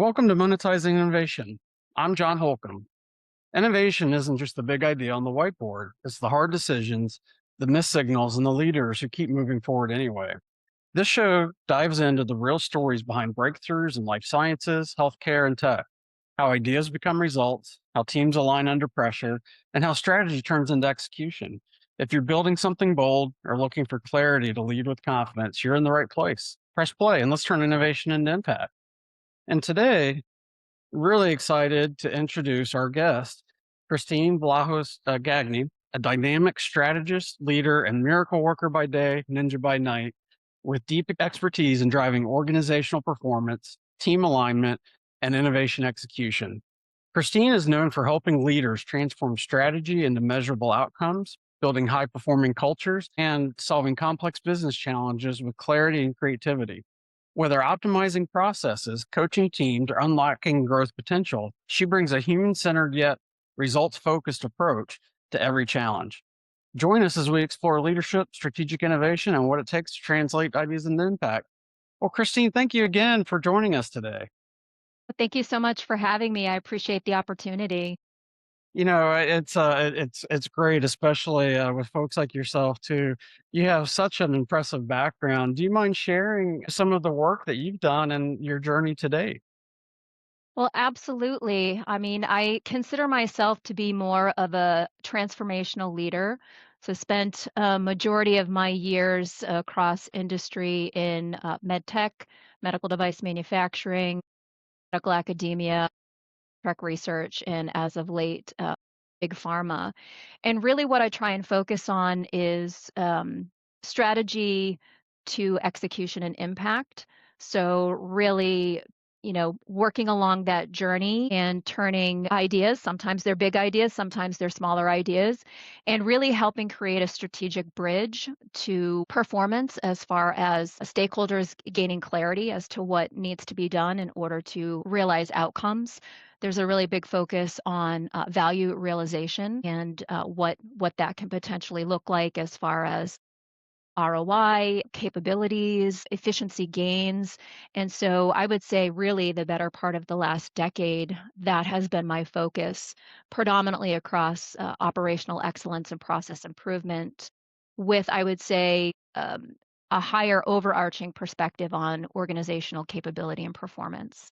Welcome to Monetizing Innovation. I'm John Holcomb. Innovation isn't just the big idea on the whiteboard, it's the hard decisions, the missed signals, and the leaders who keep moving forward anyway. This show dives into the real stories behind breakthroughs in life sciences, healthcare, and tech, how ideas become results, how teams align under pressure, and how strategy turns into execution. If you're building something bold or looking for clarity to lead with confidence, you're in the right place. Press play and let's turn innovation into impact. And today, really excited to introduce our guest, Kristine Vlahos Gagne, a dynamic strategist, leader, and miracle worker by day, ninja by night, with deep expertise in driving organizational performance, team alignment, and innovation execution. Kristine is known for helping leaders transform strategy into measurable outcomes, building high performing cultures, and solving complex business challenges with clarity and creativity. Whether optimizing processes, coaching teams, or unlocking growth potential, she brings a human centered yet results focused approach to every challenge. Join us as we explore leadership, strategic innovation, and what it takes to translate ideas into impact. Well, Kristine, thank you again for joining us today. Thank you so much for having me. I appreciate the opportunity. It's great, especially with folks like yourself too. You have such an impressive background. Do you mind sharing some of the work that you've done and your journey to date? Well, absolutely. I mean, I consider myself to be more of a transformational leader. So, spent a majority of my years across industry in med tech, medical device manufacturing, medical academia, tech research, and as of late, big pharma. And really, what I try and focus on is strategy to execution and impact. So, really, working along that journey and turning ideas, sometimes they're big ideas, sometimes they're smaller ideas, and really helping create a strategic bridge to performance as far as stakeholders gaining clarity as to what needs to be done in order to realize outcomes. There's a really big focus on value realization and what that can potentially look like as far as ROI, capabilities, efficiency gains. And so I would say really the better part of the last decade, that has been my focus predominantly across operational excellence and process improvement with, I would say, a higher overarching perspective on organizational capability and performance.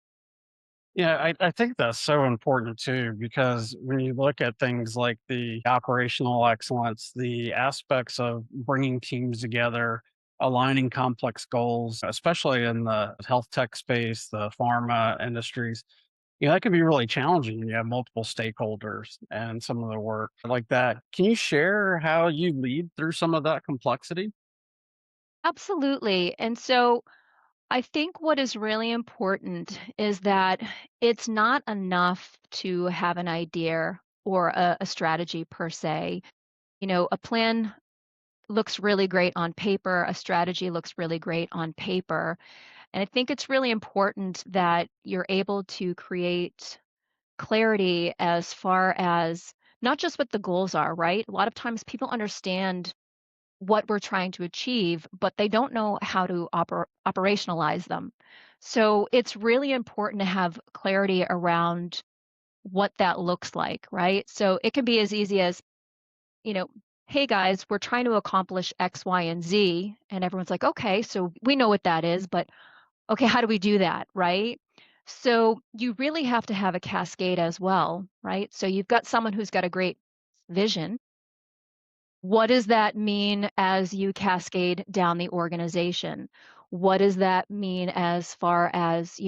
Yeah, I think that's so important too, because when you look at things like the operational excellence, the aspects of bringing teams together, aligning complex goals, especially in the health tech space, the pharma industries, that can be really challenging. You have multiple stakeholders and some of the work like that. Can you share how you lead through some of that complexity? Absolutely. And so I think what is really important is that it's not enough to have an idea or a strategy per se. A plan looks really great on paper, a strategy looks really great on paper. And I think it's really important that you're able to create clarity as far as not just what the goals are, right? A lot of times people understand what we're trying to achieve, but they don't know how to operationalize them. So it's really important to have clarity around what that looks like, right? So it can be as easy as, you know, hey guys, we're trying to accomplish X, Y, and Z. And everyone's like, okay, so we know what that is, but okay, how do we do that, right? So you really have to have a cascade as well, right? So you've got someone who's got a great vision. What does that mean as you cascade down the organization? What does that mean as far as,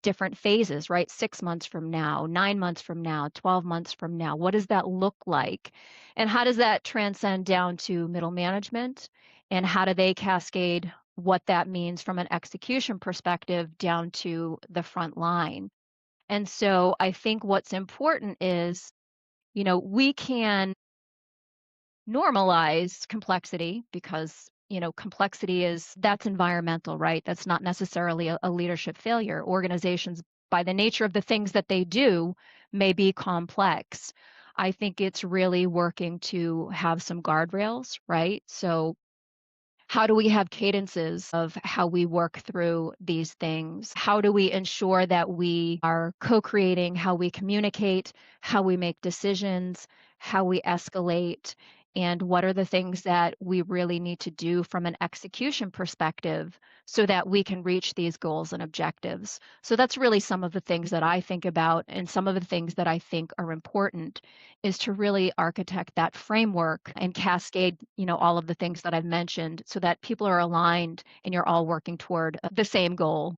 different phases, right? 6 months from now, 9 months from now, 12 months from now. What does that look like? And how does that transcend down to middle management? And how do they cascade what that means from an execution perspective down to the front line? And so I think what's important is, we can normalize complexity because complexity is that's environmental, right? That's not necessarily a leadership failure. Organizations, by the nature of the things that they do, may be complex. I think it's really working to have some guardrails, right? So How do we have cadences of how we work through these things? How do we ensure that we are co-creating how we communicate, how we make decisions, how we escalate, and what are the things that we really need to do from an execution perspective so that we can reach these goals and objectives? So that's really some of the things that I think about, and some of the things that I think are important is to really architect that framework and cascade, all of the things that I've mentioned so that people are aligned and you're all working toward the same goal.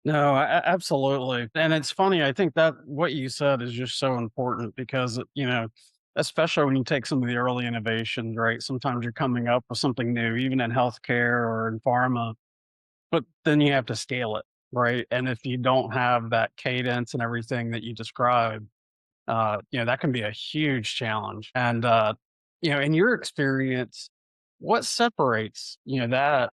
No, absolutely. And it's funny, I think that what you said is just so important because, especially when you take some of the early innovations, right? Sometimes you're coming up with something new, even in healthcare or in pharma, but then you have to scale it, right? And if you don't have that cadence and everything that you described, that can be a huge challenge. And, in your experience, what separates, that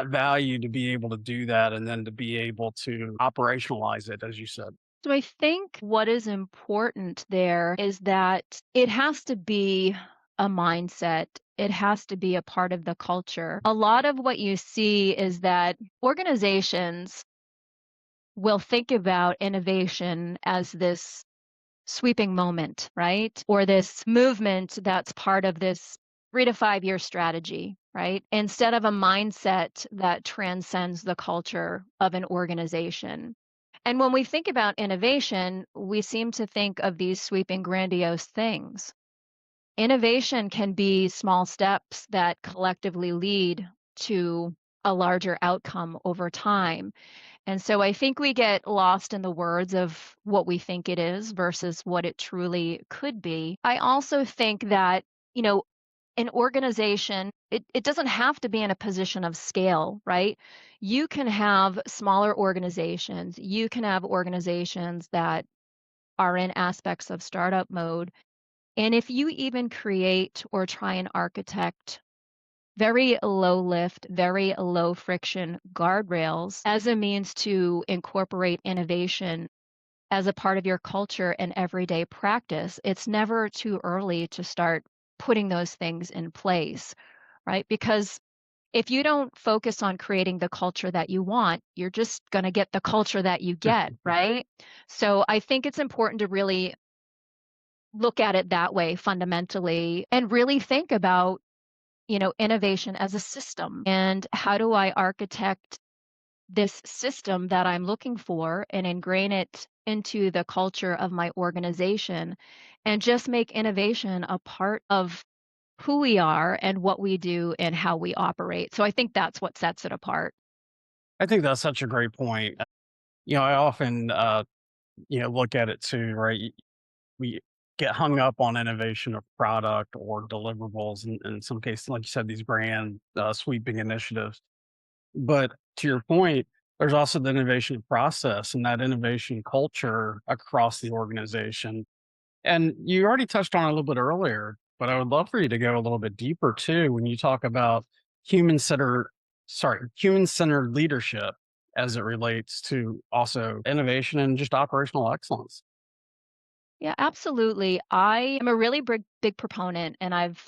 value to be able to do that and then to be able to operationalize it, as you said? So I think what is important there is that it has to be a mindset. It has to be a part of the culture. A lot of what you see is that organizations will think about innovation as this sweeping moment, right? Or this movement that's part of this 3 to 5 year strategy, right? Instead of a mindset that transcends the culture of an organization. And when we think about innovation, we seem to think of these sweeping, grandiose things. Innovation can be small steps that collectively lead to a larger outcome over time. And so I think we get lost in the words of what we think it is versus what it truly could be. I also think that, you know, an organization, it doesn't have to be in a position of scale, right? You can have smaller organizations, you can have organizations that are in aspects of startup mode. And if you even create or try and architect very low lift, very low friction guardrails as a means to incorporate innovation as a part of your culture and everyday practice. It's never too early to start putting those things in place, right? Because if you don't focus on creating the culture that you want, you're just going to get the culture that you get, right? So I think it's important to really look at it that way fundamentally and really think about innovation as a system. And how do I architect this system that I'm looking for and ingrain it into the culture of my organization and just make innovation a part of who we are and what we do and how we operate. So I think that's what sets it apart. I think that's such a great point. I often, look at it too, right? We get hung up on innovation of product or deliverables, in some cases, like you said, these grand sweeping initiatives. But to your point, there's also the innovation process and that innovation culture across the organization. And you already touched on it a little bit earlier, but I would love for you to go a little bit deeper too when you talk about human centered, human centered leadership as it relates to also innovation and just operational excellence. Yeah, absolutely. I am a really big proponent, and I've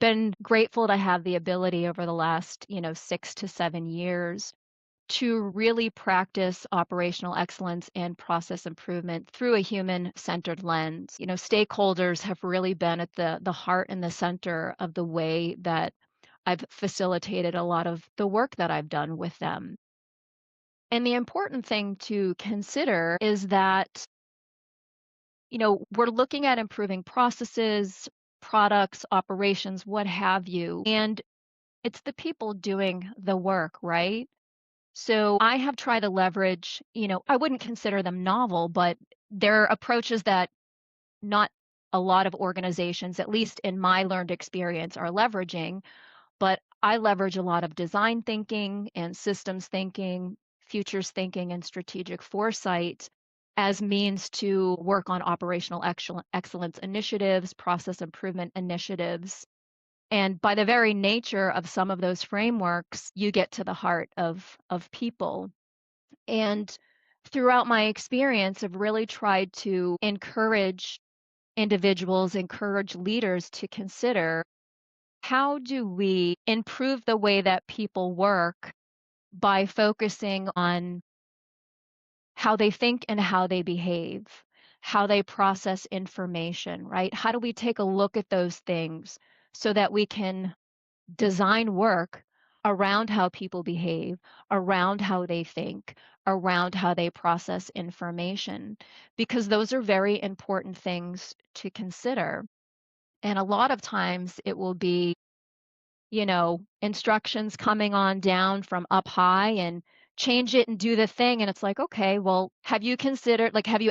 been grateful to have the ability over the last, 6 to 7 years to really practice operational excellence and process improvement through a human-centered lens. Stakeholders have really been at the heart and the center of the way that I've facilitated a lot of the work that I've done with them. And the important thing to consider is that, we're looking at improving processes, products, operations, what have you, and it's the people doing the work, right? So I have tried to leverage, I wouldn't consider them novel, but they're approaches that not a lot of organizations, at least in my learned experience, are leveraging. But I leverage a lot of design thinking and systems thinking, futures thinking, and strategic foresight as means to work on operational excellence initiatives, process improvement initiatives. And by the very nature of some of those frameworks, you get to the heart of people. And throughout my experience, I've really tried to encourage individuals, encourage leaders to consider how do we improve the way that people work by focusing on how they think and how they behave, how they process information, right? How do we take a look at those things so that we can design work around how people behave, around how they think, around how they process information? Because those are very important things to consider. And a lot of times it will be, instructions coming on down from up high and change it and do the thing. And it's like, okay, well, have you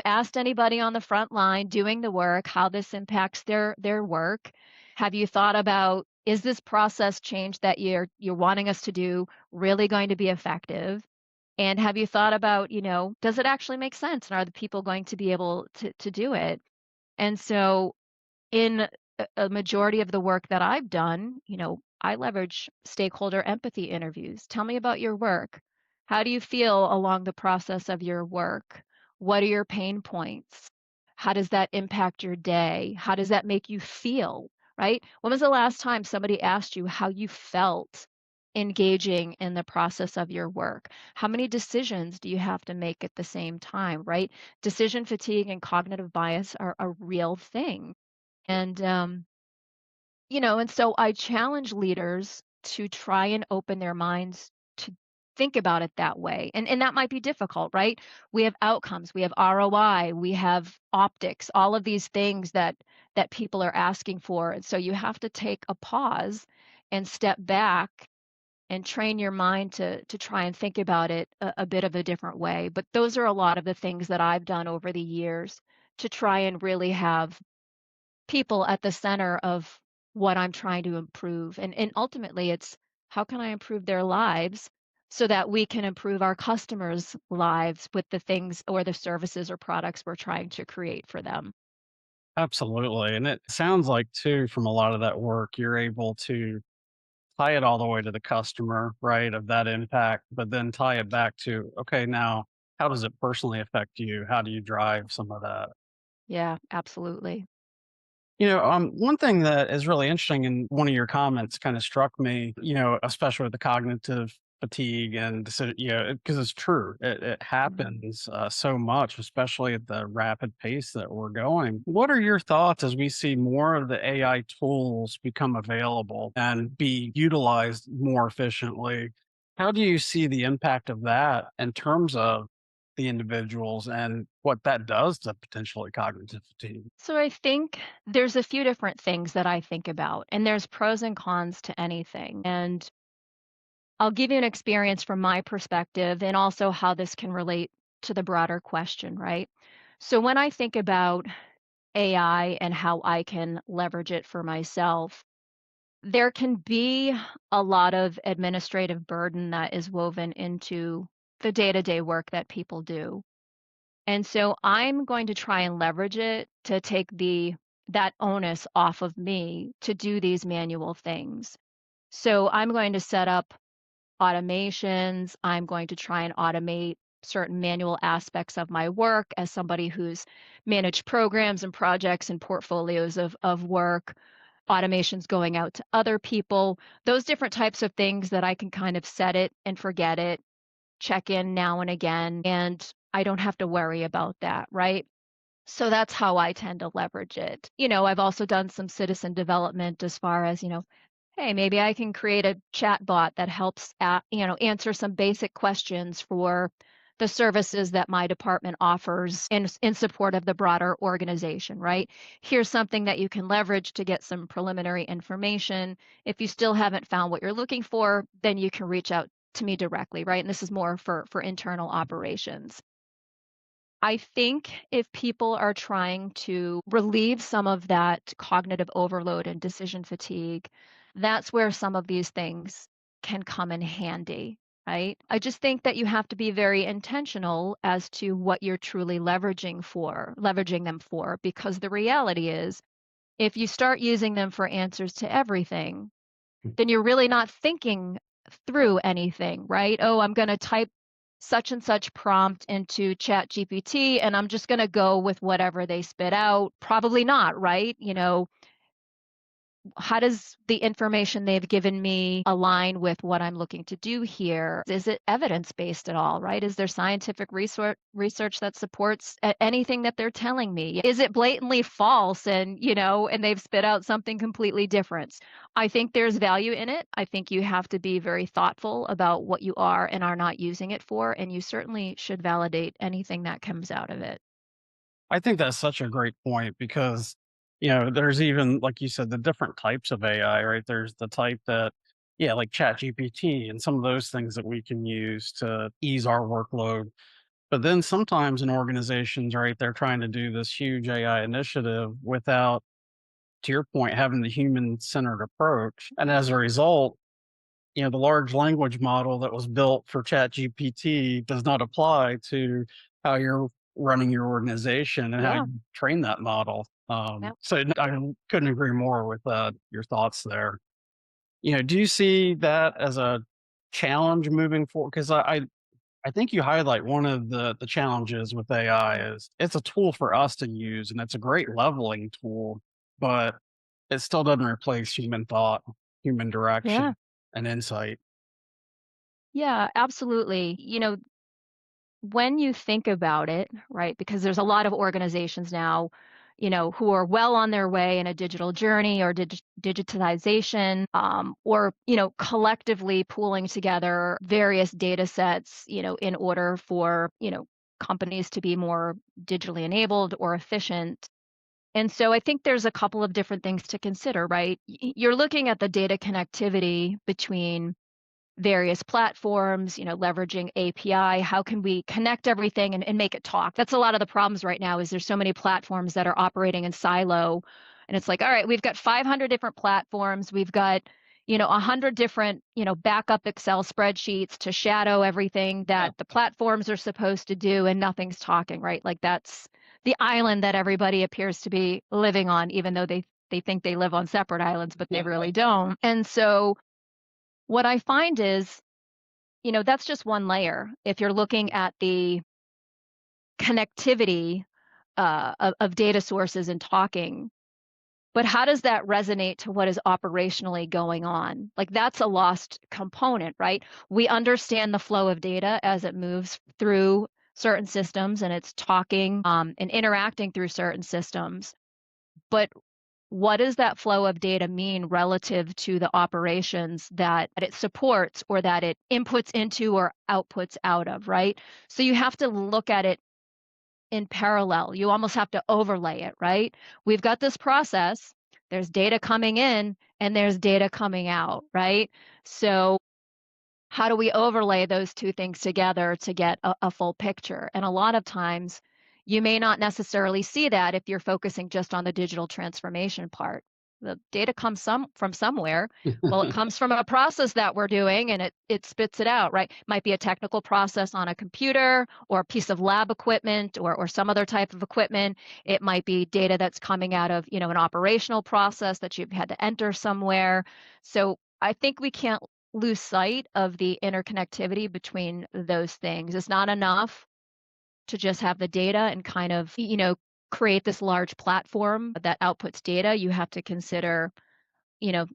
asked anybody on the front line doing the work how this impacts their work? Have you thought about, is this process change that you're wanting us to do really going to be effective? And have you thought about, does it actually make sense? And are the people going to be able to do it? And so in a majority of the work that I've done, I leverage stakeholder empathy interviews. Tell me about your work. How do you feel along the process of your work? What are your pain points? How does that impact your day? How does that make you feel? Right? When was the last time somebody asked you how you felt engaging in the process of your work? How many decisions do you have to make at the same time, right? Decision fatigue and cognitive bias are a real thing. And, and so I challenge leaders to try and open their minds to think about it that way. And that might be difficult, right? We have outcomes, we have ROI, we have optics, all of these things that people are asking for. And so you have to take a pause and step back and train your mind to try and think about it a bit of a different way. But those are a lot of the things that I've done over the years to try and really have people at the center of what I'm trying to improve. And ultimately it's, how can I improve their lives so that we can improve our customers' lives with the things or the services or products we're trying to create for them. Absolutely. And it sounds like, too, from a lot of that work, you're able to tie it all the way to the customer, right, of that impact, but then tie it back to, okay, now how does it personally affect you? How do you drive some of that? Yeah, absolutely. One thing that is really interesting in one of your comments kind of struck me, especially with the cognitive fatigue and, because it's true. It Mhm. happens so much, especially at the rapid pace that we're going. What are your thoughts as we see more of the AI tools become available and be utilized more efficiently? How do you see the impact of that in terms of the individuals and what that does to potentially cognitive fatigue? So I think there's a few different things that I think about, and there's pros and cons to anything. And I'll give you an experience from my perspective and also how this can relate to the broader question, right? So when I think about AI and how I can leverage it for myself, there can be a lot of administrative burden that is woven into the day-to-day work that people do. And so I'm going to try and leverage it to take the that onus off of me to do these manual things. So I'm going to set up automations. I'm going to try and automate certain manual aspects of my work as somebody who's managed programs and projects and portfolios of work, automations going out to other people, those different types of things that I can kind of set it and forget it, check in now and again, and I don't have to worry about that, right? So that's how I tend to leverage it. I've also done some citizen development as far as, hey, maybe I can create a chat bot that helps answer some basic questions for the services that my department offers in support of the broader organization, right? Here's something that you can leverage to get some preliminary information. If you still haven't found what you're looking for, then you can reach out to me directly, right? And this is more for internal operations. I think if people are trying to relieve some of that cognitive overload and decision fatigue, that's where some of these things can come in handy, right? I just think that you have to be very intentional as to what you're truly leveraging them for, because the reality is if you start using them for answers to everything, then you're really not thinking through anything, right? Oh, I'm going to type such and such prompt into Chat GPT and I'm just going to go with whatever they spit out. Probably not, right? how does the information they've given me align with what I'm looking to do here? Is it evidence based at all, right? Is there scientific research that supports anything that they're telling me? Is it blatantly false and they've spit out something completely different? I think there's value in it. I think you have to be very thoughtful about what you are and are not using it for, and you certainly should validate anything that comes out of it. I think that's such a great point because, there's even, like you said, the different types of AI, right? There's the type that, yeah, like ChatGPT and some of those things that we can use to ease our workload. But then sometimes in organizations, right, they're trying to do this huge AI initiative without, to your point, having the human centered approach. And as a result, the large language model that was built for ChatGPT does not apply to how you're running your organization and how Yeah. you train that model. Yeah. I couldn't agree more with your thoughts there. Do you see that as a challenge moving forward? Because I think you highlight one of the challenges with AI is it's a tool for us to use and it's a great leveling tool, but it still doesn't replace human thought, human Yeah. direction, and insight. Yeah, absolutely. When you think about it, right, because there's a lot of organizations now, who are well on their way in a digital journey or digitization, or collectively pooling together various data sets, in order for, companies to be more digitally enabled or efficient. And so I think there's a couple of different things to consider, right? You're looking at the data connectivity between various platforms, leveraging API. How can we connect everything and make it talk? That's a lot of the problems right now is there's so many platforms that are operating in silo. And it's like, all right, we've got 500 different platforms. We've got, 100 different, backup Excel spreadsheets to shadow everything Yeah, that the platforms are supposed to do and nothing's talking, right? Like that's the island that everybody appears to be living on, even though they think they live on separate islands, but they really don't. And so what I find is that's just one layer. If you're looking at the connectivity of data sources and talking, but how does that resonate to what is operationally going on? Like that's a lost component, right? We understand the flow of data as it moves through certain systems and it's talking and interacting through certain systems. But what does that flow of data mean relative to the operations that it supports or that it inputs into or outputs out of, right? So you have to look at it in parallel. You almost have to overlay it, right? We've got this process, there's data coming in and there's data coming out, right? So how do we overlay those two things together to get a full picture? And a lot of times, you may not necessarily see that if you're focusing just on the digital transformation part. The data comes from somewhere. Well, it comes from a process that we're doing and it spits it out, right? Might be a technical process on a computer or a piece of lab equipment or some other type of equipment. It might be data that's coming out of, an operational process that you've had to enter somewhere. So I think we can't lose sight of the interconnectivity between those things. It's not enough to just have the data and kind of, create this large platform that outputs data. You have to consider, you know,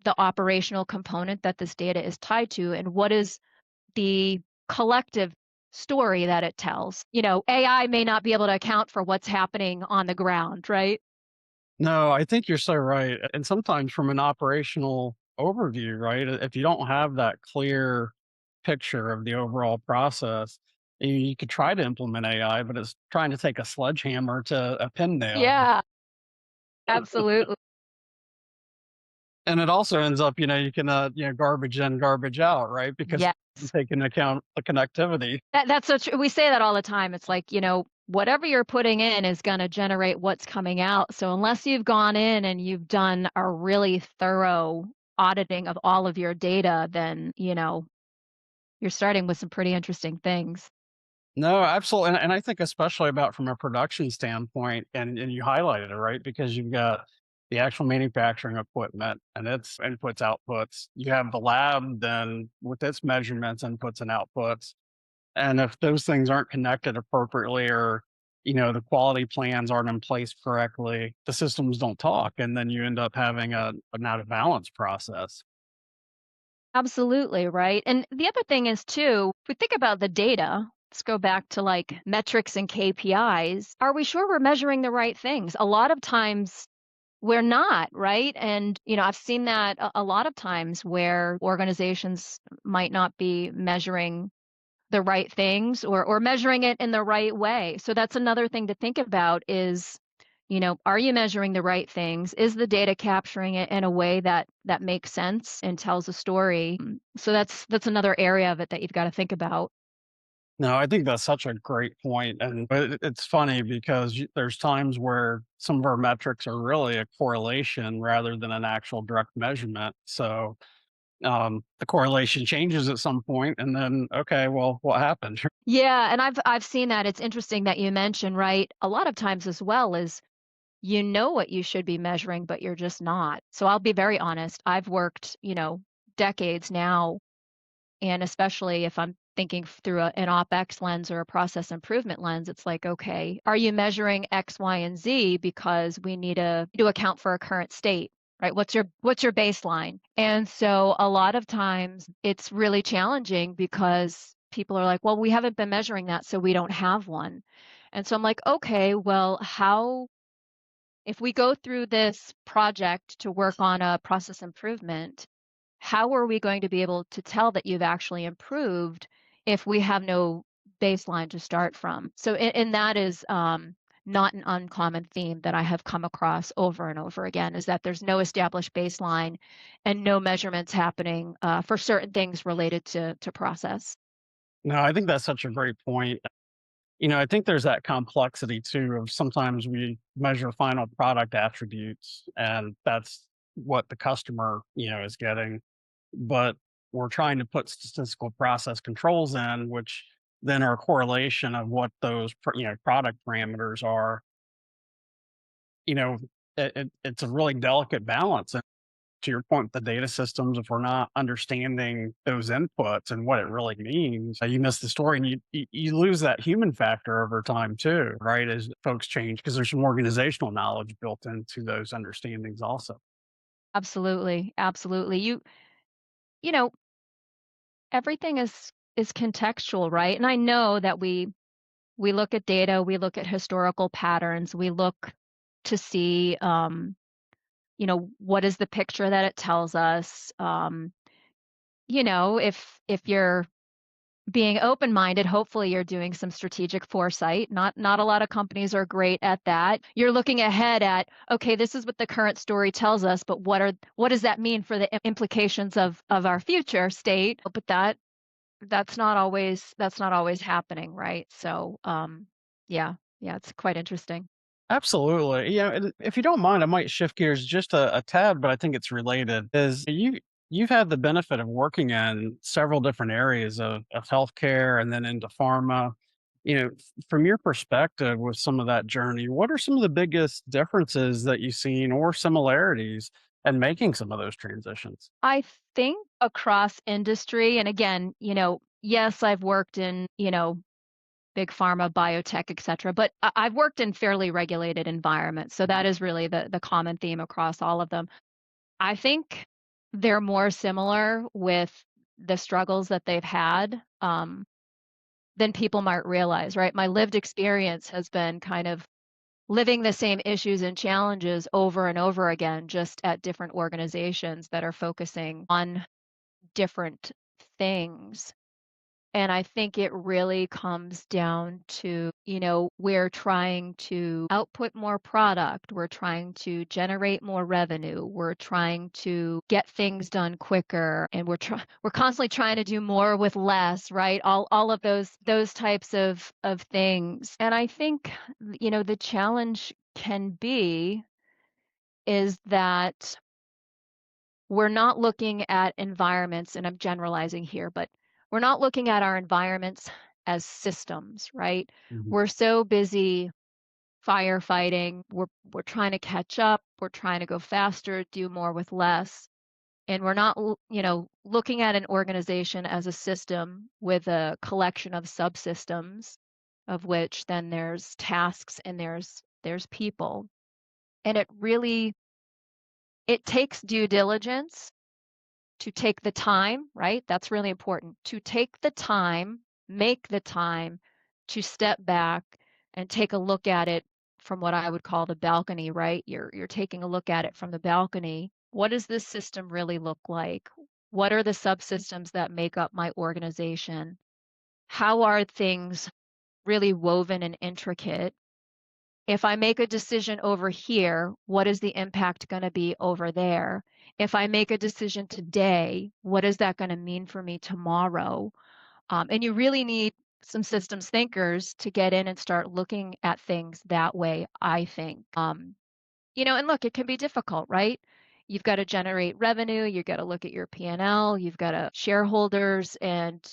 the operational component that this data is tied to and what is the collective story that it tells. AI may not be able to account for what's happening on the ground, right? no, I think you're so right. And sometimes from an operational overview, right? If you don't have that clear picture of the overall process, you could try to implement AI, but it's trying to take a sledgehammer to a pin nail. Yeah, absolutely. And it also ends up, you can, garbage in, garbage out, right? Because you Yes. take into account the connectivity. That's so true. We say that all the time. It's like, whatever you're putting in is going to generate what's coming out. So unless you've gone in and you've done a really thorough auditing of all of your data, then, you're starting with some pretty interesting things. No, absolutely. And I think especially about from a production standpoint, and you highlighted it, right? Because you've got the actual manufacturing equipment and its inputs, outputs. You have the lab then with its measurements, inputs and outputs. And if those things aren't connected appropriately or the quality plans aren't in place correctly, the systems don't talk, and then you end up having an out of balance process. Absolutely, right? And the other thing is too, if we think about the data, let's go back to like metrics and KPIs. Are we sure we're measuring the right things? A lot of times we're not, right? And, I've seen that a lot of times where organizations might not be measuring the right things or measuring it in the right way. So that's another thing to think about is, are you measuring the right things? Is the data capturing it in a way that makes sense and tells a story? So that's another area of it that you've got to think about. No, I think that's such a great point, and but it's funny because there's times where some of our metrics are really a correlation rather than an actual direct measurement. So the correlation changes at some point, and then okay, well, what happened? Yeah, and I've seen that. It's interesting that you mentioned, right? A lot of times as well is you know what you should be measuring, but you're just not. So I'll be very honest. I've worked, decades now. And especially if I'm thinking through an OpEx lens or a process improvement lens, it's like, okay, are you measuring X, Y, and Z because we need to account for a current state, right? What's your baseline? And so a lot of times it's really challenging because people are like, well, we haven't been measuring that, so we don't have one. And so I'm like, okay, well, how if we go through this project to work on a process improvement, how are we going to be able to tell that you've actually improved if we have no baseline to start from? So, and that is not an uncommon theme that I have come across over and over again is that there's no established baseline and no measurements happening for certain things related to process. No, I think that's such a great point. I think there's that complexity too of sometimes we measure final product attributes, and that's what the customer, is getting. But we're trying to put statistical process controls in, which then are a correlation of what those product parameters are. You know, it's a really delicate balance. And to your point, the data systems, if we're not understanding those inputs and what it really means, you miss the story, and you lose that human factor over time too, right? As folks change, because there's some organizational knowledge built into those understandings also. Absolutely, absolutely. You know, everything is contextual, right? And I know that we look at data, we look at historical patterns, we look to see, what is the picture that it tells us. If you're being open-minded, hopefully you're doing some strategic foresight. Not a lot of companies are great at that. You're looking ahead at, okay, this is what the current story tells us, but what does that mean for the implications of our future state? But that's not always happening, right? So, yeah, yeah, it's quite interesting. Absolutely. Yeah, and if you don't mind, I might shift gears just a tad, but I think it's related. Is you've had the benefit of working in several different areas of healthcare and then into pharma. From your perspective with some of that journey, what are some of the biggest differences that you've seen or similarities in making some of those transitions? I think across industry, and again, yes, I've worked in, big pharma, biotech, et cetera, but I've worked in fairly regulated environments. So that is really the common theme across all of them. I think they're more similar with the struggles that they've had than people might realize, right? My lived experience has been kind of living the same issues and challenges over and over again, just at different organizations that are focusing on different things. And I think it really comes down to, we're trying to output more product. We're trying to generate more revenue. We're trying to get things done quicker. And we're constantly trying to do more with less, right? All of those types of things. And I think, the challenge can be is that we're not looking at environments, and I'm generalizing here, but we're not looking at our environments as systems, right? Mhm. We're so busy firefighting, we're trying to catch up, we're trying to go faster, do more with less, and we're not, looking at an organization as a system with a collection of subsystems. of which then there's tasks and there's people. And it really it takes due diligence to take the time, right? That's really important. To take the time, make the time to step back and take a look at it from what I would call the balcony, right? You're taking a look at it from the balcony. What does this system really look like? What are the subsystems that make up my organization? How are things really woven and intricate? If I make a decision over here, what is the impact going to be over there? If I make a decision today, what is that going to mean for me tomorrow? And you really need some systems thinkers to get in and start looking at things that way, I think. And look, it can be difficult, right? You've got to generate revenue, you've got to look at your P&L, you've got to shareholders, and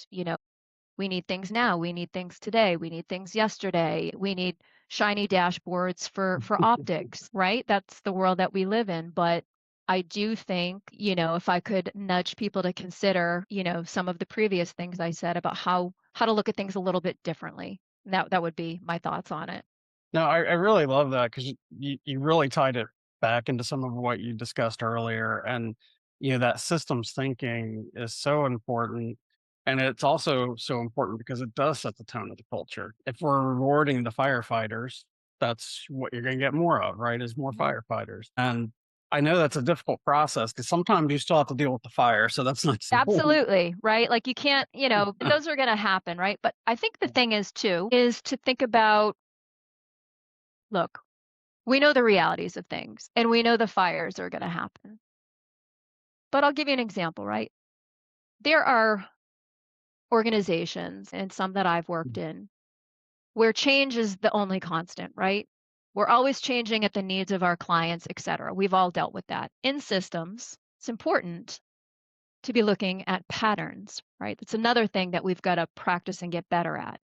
we need things now. We need things today. We need things yesterday. We need shiny dashboards for optics, right? That's the world that we live in. But I do think, if I could nudge people to consider, some of the previous things I said about how to look at things a little bit differently. That would be my thoughts on it. No, I really love that because you really tied it back into some of what you discussed earlier. And, that systems thinking is so important. And it's also so important because it does set the tone of the culture. If we're rewarding the firefighters, that's what you're going to get more of, right? Is more Mhm. firefighters. And I know that's a difficult process because sometimes you still have to deal with the fire. So that's not simple. Absolutely, right? Like you can't, those are going to happen, right? But I think the thing is too, is to think about, look, we know the realities of things and we know the fires are going to happen. But I'll give you an example, right? There are organizations and some that I've worked in where change is the only constant, right? We're always changing at the needs of our clients, et cetera. We've all dealt with that. In systems, it's important to be looking at patterns, right? It's another thing that we've got to practice and get better at.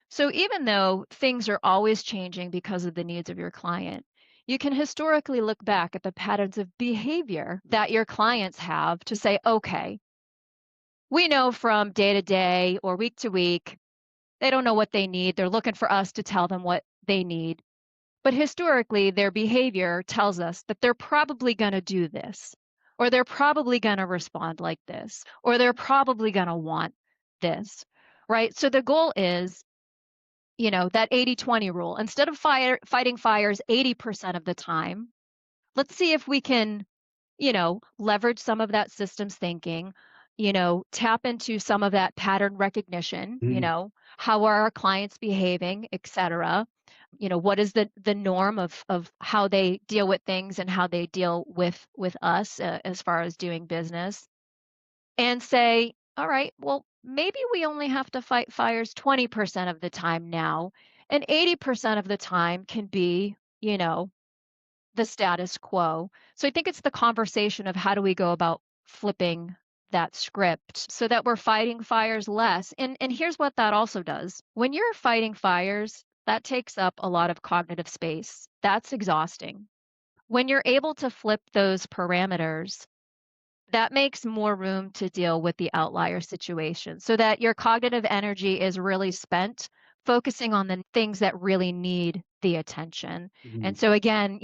So even though things are always changing because of the needs of your client, you can historically look back at the patterns of behavior that your clients have to say, okay, we know from day to day or week to week, they don't know what they need. They're looking for us to tell them what they need. But historically, their behavior tells us that they're probably going to do this, or they're probably going to respond like this, or they're probably going to want this, right? So the goal is, that 80-20 rule. Instead of fighting fires 80% of the time, let's see if we can leverage some of that systems thinking, tap into some of that pattern recognition, Mhm. how are our clients behaving, et cetera. What is the norm of how they deal with things and how they deal with us as far as doing business, and say, all right, well, maybe we only have to fight fires 20% of the time now, and 80% of the time can be, the status quo. So I think it's the conversation of how do we go about flipping that script so that we're fighting fires less. And here's what that also does. When you're fighting fires, that takes up a lot of cognitive space. That's exhausting. When you're able to flip those parameters, that makes more room to deal with the outlier situation so that your cognitive energy is really spent focusing on the things that really need the attention. And Mhm. so again,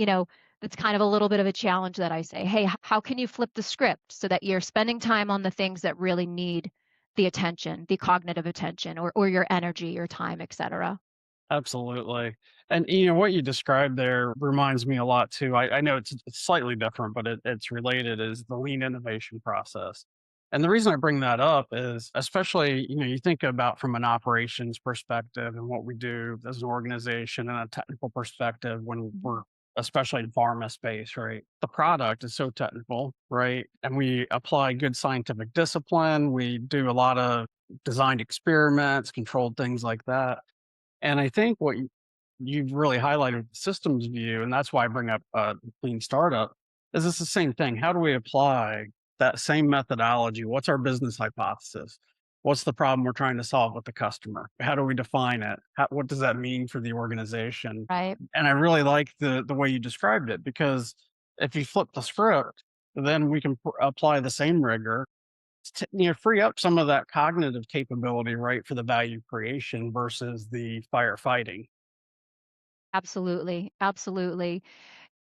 that's kind of a little bit of a challenge that I say, hey, how can you flip the script so that you're spending time on the things that really need the attention, the cognitive attention, or your energy, your time, et cetera. Absolutely. And what you described there reminds me a lot too. I know it's slightly different, but it's related is the lean innovation process. And the reason I bring that up is especially, you think about from an operations perspective and what we do as an organization and a technical perspective when Mhm. we're especially in pharma space, right? The product is so technical, right? And we apply good scientific discipline. We do a lot of designed experiments, controlled things like that, and I think what you've really highlighted the systems view, and that's why I bring up lean startup, is it's the same thing. How do we apply that same methodology? What's our business hypothesis? What's the problem we're trying to solve with the customer? How do we define it? What does that mean for the organization? Right. And I really like the way you described it because if you flip the script, then we can apply the same rigor free up some of that cognitive capability, right, for the value creation versus the firefighting. Absolutely, absolutely.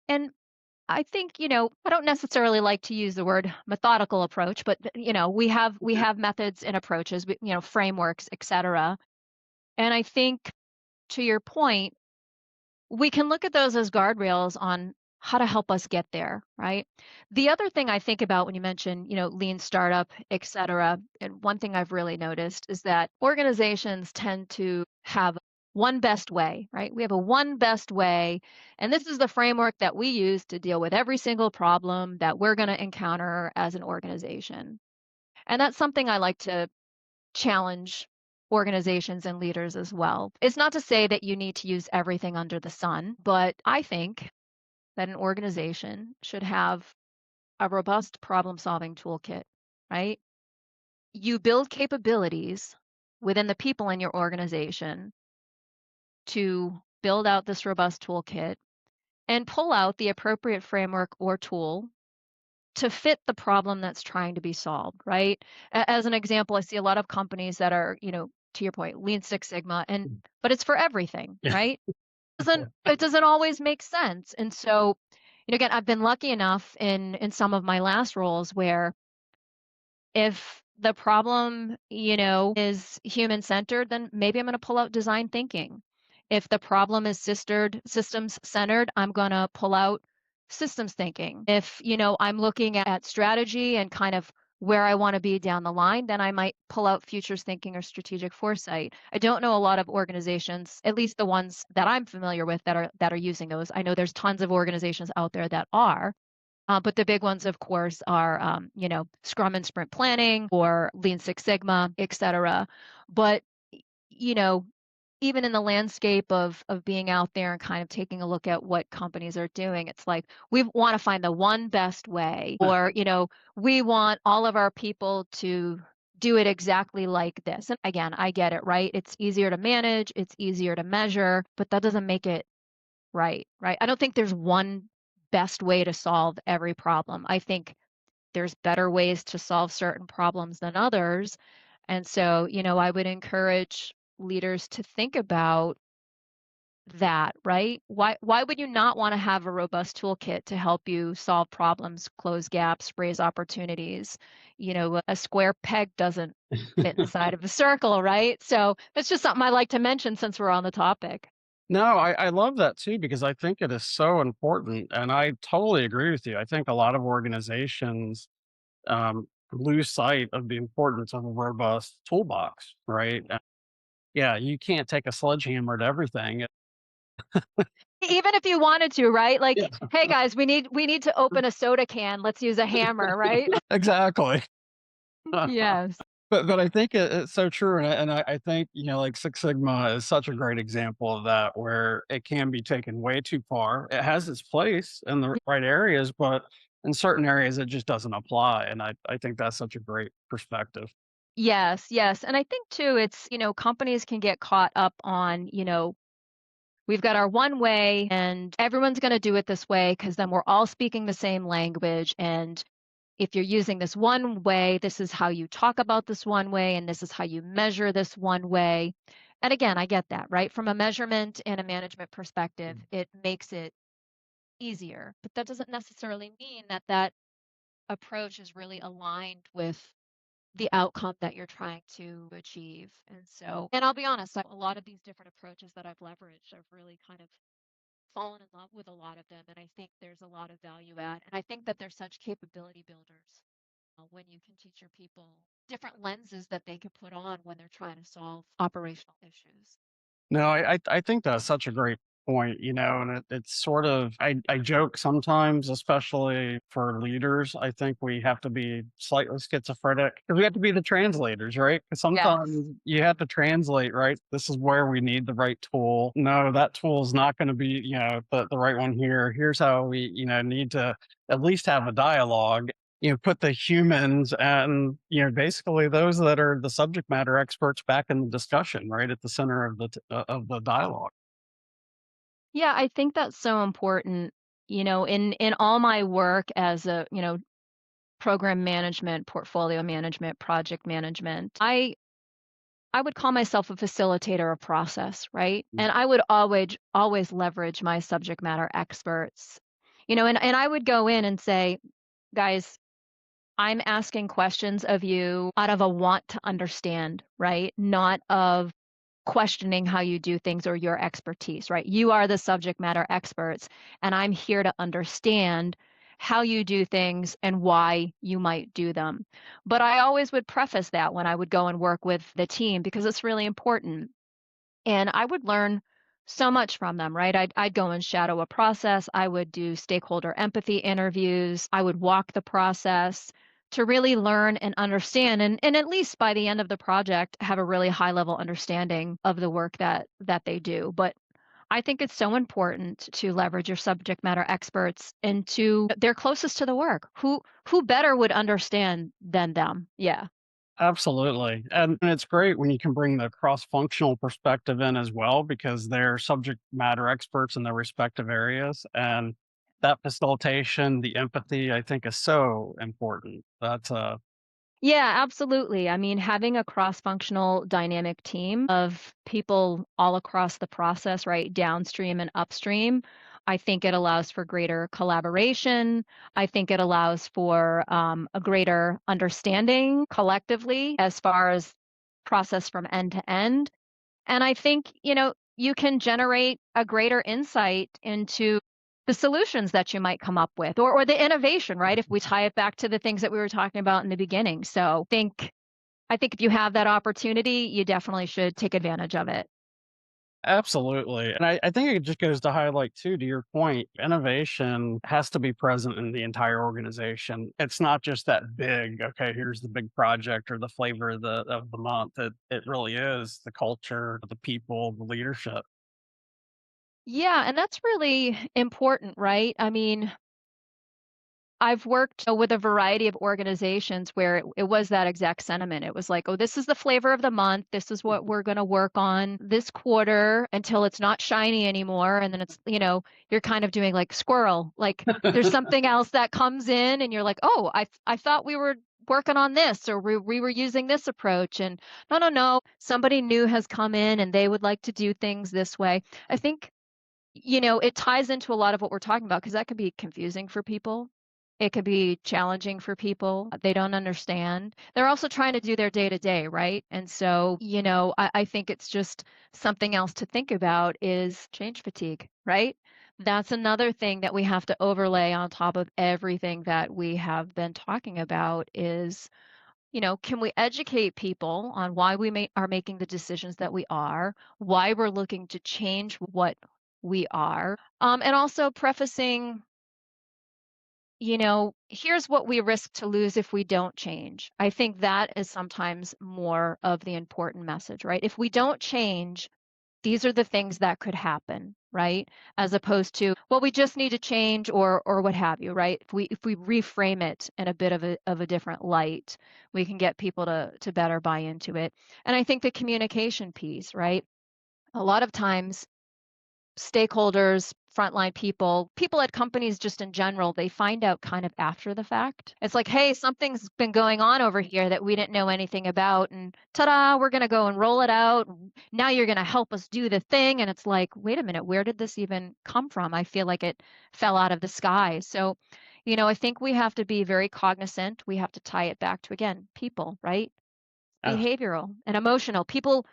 And I think, I don't necessarily like to use the word methodical approach, but we have methods and approaches, frameworks, etc. And I think to your point, we can look at those as guardrails on how to help us get there, right? The other thing I think about when you mention, lean startup, et cetera, and one thing I've really noticed is that organizations tend to have one best way, right? We have a one best way, and this is the framework that we use to deal with every single problem that we're going to encounter as an organization. And that's something I like to challenge organizations and leaders as well. It's not to say that you need to use everything under the sun, but I think that an organization should have a robust problem solving toolkit, right? You build capabilities within the people in your organization to build out this robust toolkit and pull out the appropriate framework or tool to fit the problem that's trying to be solved, right? As an example, I see a lot of companies that are, to your point, Lean Six Sigma, and but it's for everything, Yeah. right? It doesn't always make sense. And so, again, I've been lucky enough in some of my last roles where if the problem, is human centered, then maybe I'm going to pull out design thinking. If the problem is systems centered, I'm going to pull out systems thinking. If, I'm looking at strategy and kind of where I want to be down the line, then I might pull out futures thinking or strategic foresight. I don't know a lot of organizations, at least the ones that I'm familiar with that are using those. I know there's tons of organizations out there that are. But the big ones, of course, are Scrum and Sprint planning or Lean Six Sigma, et cetera. But you know, even in the landscape of being out there and kind of taking a look at what companies are doing, it's like we want to find the one best way, or we want all of our people to do it exactly like this. And again, I get it, right? It's easier to manage, it's easier to measure, but that doesn't make it right, right? I don't think there's one best way to solve every problem. I think there's better ways to solve certain problems than others. And so, I would encourage leaders to think about that, right? Why would you not want to have a robust toolkit to help you solve problems, close gaps, raise opportunities? A square peg doesn't fit in the side of a circle, right? So that's just something I like to mention since we're on the topic. No, I love that too because I think it is so important, and I totally agree with you. I think a lot of organizations lose sight of the importance of a robust toolbox, right? Yeah, you can't take a sledgehammer to everything. Even if you wanted to, right? Yeah, Like, "Hey, guys, we need to open a soda can. Let's use a hammer," right? exactly. Yes. But I think it's so true, and I think, like, Six Sigma is such a great example of that, where it can be taken way too far. It has its place in the right areas, but in certain areas, it just doesn't apply, and I think that's such a great perspective. Yes, yes, and I think too, it's, companies can get caught up on, we've got our one way and everyone's gonna do it this way because then we're all speaking the same language, and if you're using this one way, this is how you talk about this one way, and this is how you measure this one way. And again, I get that, right? From a measurement and a management perspective, it makes it easier, but that doesn't necessarily mean that that approach is really aligned with the outcome that you're trying to achieve. And so, and I'll be honest, a lot of these different approaches that I've leveraged, I've really kind of fallen in love with a lot of them. And I think there's a lot of value add. And I think that they're such capability builders when you can teach your people different lenses that they can put on when they're trying to solve operational issues. No, I think that's such a great point, and it's sort of I joke sometimes, especially for leaders. I think we have to be slightly schizophrenic because we have to be the translators, right? Because Yes. sometimes you have to translate, right? This is where we need the right tool. No, that tool is not going to be, the right one here. Here's how we, need to at least have a dialogue. Put the humans and, basically those that are the subject matter experts back in the discussion, right at the center of the dialogue. Yeah, I think that's so important. In all my work as a, program management, portfolio management, project management. I would call myself a facilitator of process, right? And I would always leverage my subject matter experts. And I would go in and say, guys, I'm asking questions of you out of a want to understand, right? Not of questioning how you do things or your expertise, right? You are the subject matter experts, and I'm here to understand how you do things and why you might do them. But I always would preface that when I would go and work with the team because it's really important. And I would learn so much from them, right? I'd go and shadow a process. I would do stakeholder empathy interviews. I would walk the process to really learn and understand and at least by the end of the project have a really high level understanding of the work that they do. But I think it's so important to leverage your subject matter experts into they're closest to the work. Who better would understand than them? Yeah. Absolutely. And it's great when you can bring the cross functional perspective in as well, because they're subject matter experts in their respective areas. And that facilitation, the empathy, I think is so important. That's Yeah, absolutely. I mean, having a cross-functional dynamic team of people all across the process, right, downstream and upstream, I think it allows for greater collaboration. I think it allows for a greater understanding collectively as far as process from end to end. And I think, you can generate a greater insight into the solutions that you might come up with or the innovation, right? If we tie it back to the things that we were talking about in the beginning. So I think if you have that opportunity, you definitely should take advantage of it. absolutely. And I think it just goes to highlight too, to your point, innovation has to be present in the entire organization. It's not just that big, okay, here's the big project or the flavor of the month. It really is the culture, the people, the leadership. Yeah, and that's really important, right? I mean, I've worked with a variety of organizations where it was that exact sentiment. It was like, oh, this is the flavor of the month. This is what we're going to work on this quarter until it's not shiny anymore. And then you're kind of doing like squirrel. Like there's something else that comes in and you're like, oh, I thought we were working on this or we were using this approach. And no, no, no. Somebody new has come in and they would like to do things this way. I think it ties into a lot of what we're talking about because that can be confusing for people. It could be challenging for people. They don't understand. They're also trying to do their day to day, right? And so, I think it's just something else to think about is change fatigue, right? That's another thing that we have to overlay on top of everything that we have been talking about is can we educate people on why are making the decisions that we are, why we're looking to change what we are, and also prefacing, here's what we risk to lose if we don't change. I think that is sometimes more of the important message, right? If we don't change, these are the things that could happen, right? As opposed to, well, we just need to change or what have you, right? If we reframe it in a bit of a different light, we can get people to better buy into it. And I think the communication piece, right? A lot of times stakeholders, frontline people at companies just in general, they find out kind of after the fact. It's like, hey, something's been going on over here that we didn't know anything about. And ta-da, we're going to go and roll it out. Now you're going to help us do the thing. And it's like, wait a minute, where did this even come from? I feel like it fell out of the sky. So, I think we have to be very cognizant. We have to tie it back to, again, people, right? Behavioral and emotional. People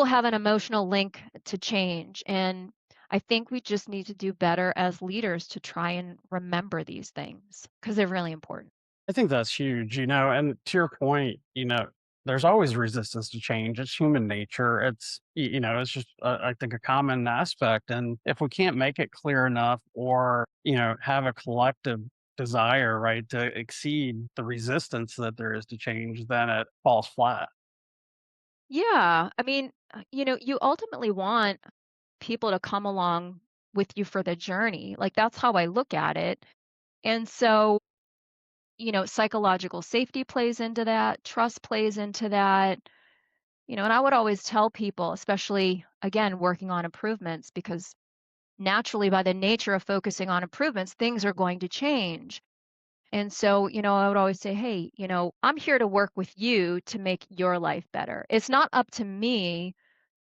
have an emotional link to change. And I think we just need to do better as leaders to try and remember these things because they're really important. I think that's huge, and to your point, there's always resistance to change. It's human nature. It's just, I think, a common aspect. And if we can't make it clear enough or, have a collective desire, right, to exceed the resistance that there is to change, then it falls flat. Yeah. I mean, you ultimately want people to come along with you for the journey. Like that's how I look at it. And so, psychological safety plays into that, trust plays into that. And I would always tell people, especially again, working on improvements, because naturally, by the nature of focusing on improvements, things are going to change. And so, I would always say, hey, I'm here to work with you to make your life better. It's not up to me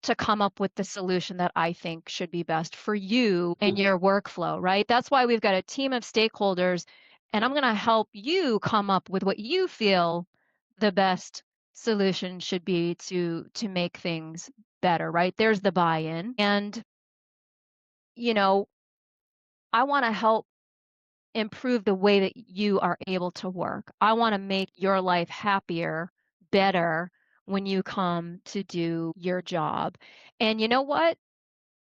to come up with the solution that I think should be best for you and your workflow, right? That's why we've got a team of stakeholders, and I'm going to help you come up with what you feel the best solution should be to make things better, right? There's the buy-in. And, you know, I want to help improve the way that you are able to work. I want to make your life happier, better when you come to do your job. And you know what?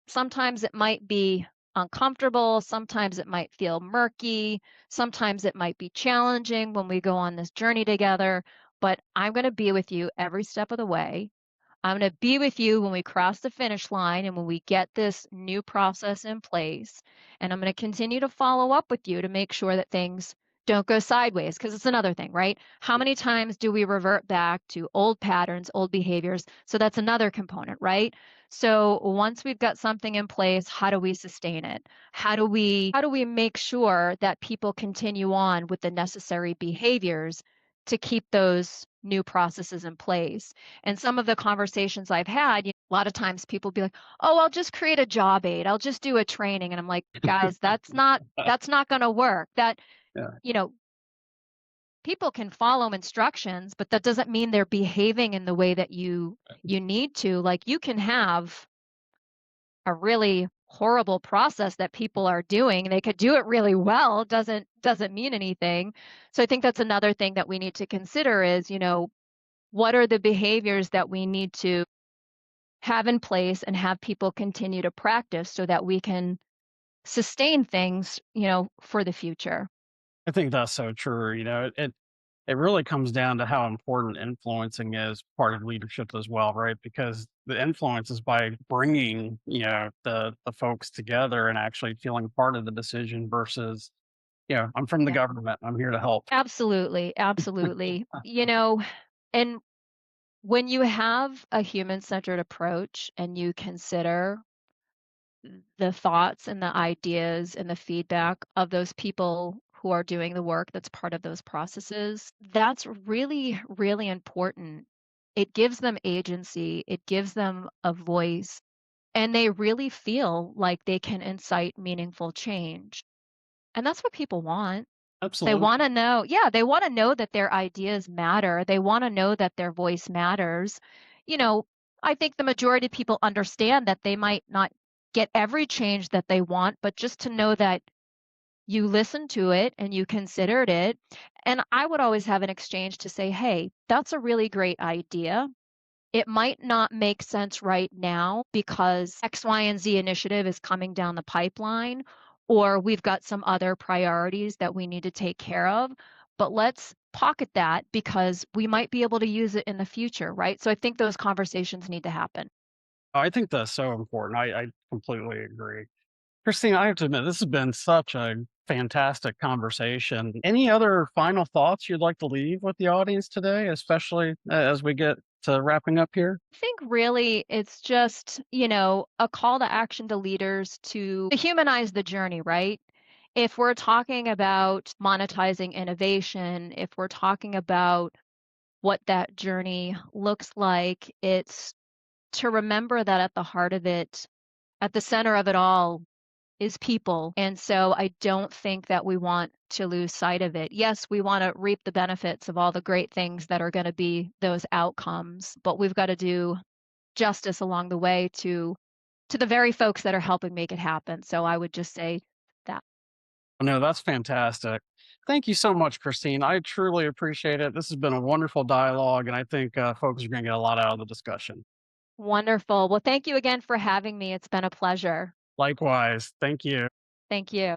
Sometimes it might be uncomfortable. Sometimes it might feel murky. Sometimes it might be challenging when we go on this journey together. But I'm going to be with you every step of the way. I'm going to be with you when we cross the finish line and when we get this new process in place. And I'm going to continue to follow up with you to make sure that things don't go sideways because it's another thing, right? How many times do we revert back to old patterns, old behaviors? So that's another component, right? So once we've got something in place, how do we sustain it? How do we make sure that people continue on with the necessary behaviors to keep those new processes in place? And some of the conversations I've had, a lot of times people be like, "Oh, I'll just create a job aid. I'll just do a training." And I'm like, "Guys, that's not going to work. Yeah. You know, people can follow instructions, but that doesn't mean they're behaving in the way that you need to. Like you can have a really horrible process that people are doing. They could do it really well. Doesn't mean anything. So I think that's another thing that we need to consider is, what are the behaviors that we need to have in place and have people continue to practice so that we can sustain things, for the future. I think that's so true. It really comes down to how important influencing is part of leadership as well, right? Because the influence is by bringing, the folks together and actually feeling part of the decision versus, I'm from the Yeah. government. I'm here to help. Absolutely, absolutely. And when you have a human-centered approach and you consider the thoughts and the ideas and the feedback of those people who are doing the work that's part of those processes, that's really, really important. It gives them agency, it gives them a voice, and they really feel like they can incite meaningful change. And that's what people want. They Absolutely. wanna know, yeah, they wanna know that their ideas matter. They wanna know that their voice matters. You know, I think the majority of people understand that they might not get every change that they want, but just to know that you listened to it and you considered it. And I would always have an exchange to say, "Hey, that's a really great idea. It might not make sense right now because X, Y, and Z initiative is coming down the pipeline, or we've got some other priorities that we need to take care of. But let's pocket that because we might be able to use it in the future, right?" So I think those conversations need to happen. I think that's so important. I completely agree. Christine, I have to admit, this has been such a fantastic conversation. Any other final thoughts you'd like to leave with the audience today, especially as we get to wrapping up here? I think really it's just, a call to action to leaders to humanize the journey, right? If we're talking about monetizing innovation, if we're talking about what that journey looks like, it's to remember that at the heart of it, at the center of it all, is people. And so I don't think that we want to lose sight of it. Yes, we want to reap the benefits of all the great things that are going to be those outcomes, but we've got to do justice along the way to the very folks that are helping make it happen. So I would just say that. No, that's fantastic. Thank you so much, Christine. I truly appreciate it. This has been a wonderful dialogue, and I think folks are going to get a lot out of the discussion. Wonderful. Well, thank you again for having me. It's been a pleasure. Likewise. Thank you. Thank you.